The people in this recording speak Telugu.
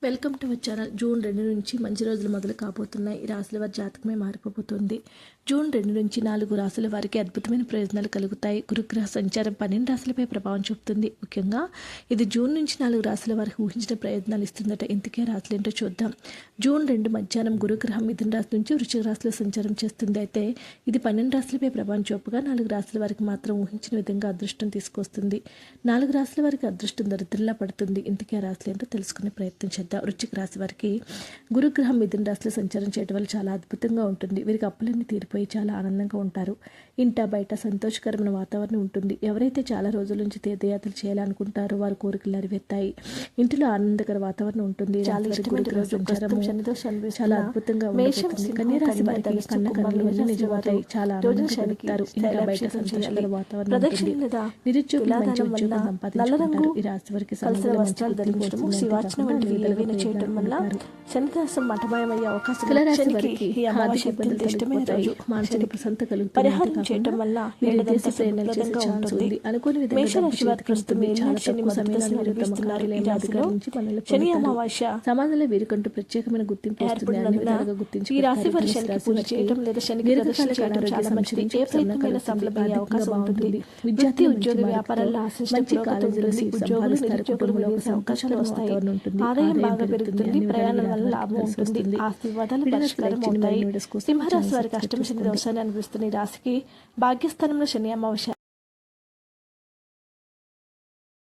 Welcome to our channel. June 2 నుంచి మంచి రోజులు మొదలు కాబోతున్నాయి. ఈ రాశుల వారి జాతకమే మారిపోతుంది. జూన్ 2 నుంచి 4 రాశుల వారికి అద్భుతమైన ప్రయోజనాలు కలుగుతాయి. గురుగ్రహ సంచారం 12 రాశులపై ప్రభావం చూపుతుంది. ముఖ్యంగా ఇది జూన్ నుంచి 4 రాశుల వారికి ఊహించిన ప్రయోజనాలు ఇస్తుందట. ఇంతకే రాశులు ఏంటో చూద్దాం. జూన్ 2 మధ్యాహ్నం గురుగ్రహం మిథున రాశి నుంచి వృశ్చిక రాశిలో సంచారం చేస్తుంది. అయితే ఇది 12 రాశులపై ప్రభావం చూపగా 4 రాశుల వారికి మాత్రం ఊహించిన విధంగా అదృష్టం తీసుకొస్తుంది. 4 రాశుల వారికి అదృష్టం దరిద్రంలా పడుతుంది. ఇంతకే రాశులు ఏంటో తెలుసుకునే ప్రయత్నం చేద్దాం. వృశ్చిక రాశి వారికి గురుగ్రహం మిథున రాశిలో సంచారం చేయడం వల్ల చాలా అద్భుతంగా ఉంటుంది. వీరికి అప్పులన్నీ తీరిపోయి చాలా ఆనందంగా ఉంటారు. ఇంట బయట సంతోషకరమైన వాతావరణం ఉంటుంది. ఎవరైతే చాలా రోజుల నుంచి తీర్థయాత్రలు చేయాలనుకుంటారో వారి కోరికలు నెరవేరుతాయి. ఇంటిలో ఆనందకర వాతావరణం ఉంటుంది. చాలా అద్భుతంగా ఉంటుంది. కన్యా రాశి వారికి కన్న కన్నులు వల్ల నిజమవుతాయి. చాలా ఆనందంగా గడుపుతారు. ఇంట బయట సంతోషకర వాతావరణం ఉంటుంది. నిరుద్యోగులు మంచి ఉద్యోగం సంపాదించుకుంటారు. ఈ రాశి వారికి చేయటం వల్ల శనిదాసం మఠమయమయ్యే అవకాశం మానసిక ప్రశాంతత కలుగుతుంది. పరిహారం చేయటం వల్ల మేషరాశి వారికి శని అమావాస్య సమాజంలో వీరికంటూ ప్రత్యేకమైన గుర్తింపు ఈ రాశి వారి శనికి పూజ చేయటం లేదా శనికి చాలా మంచిది. ఏ ప్రయత్నమైన సఫలమయ్యే అవకాశం ఉంటుంది. విద్యార్థి ఉద్యోగ వ్యాపారాల్లో ఆశించిన ఉద్యోగులు నిరుద్యోగులు అవకాశాలు వస్తాయి. ఆదాయం బాగా పెరుగుతుంది. ప్రయాణం వల్ల లాభం ఉంటుంది. ఆస్తి వివాదాలు పరిష్కారం అవుతాయి. సింహరాశి వారికి అష్టమ శని దోషాన్ని అనిపిస్తున్న ఈ రాశికి భాగ్యస్థానంలో శని అమావాస్య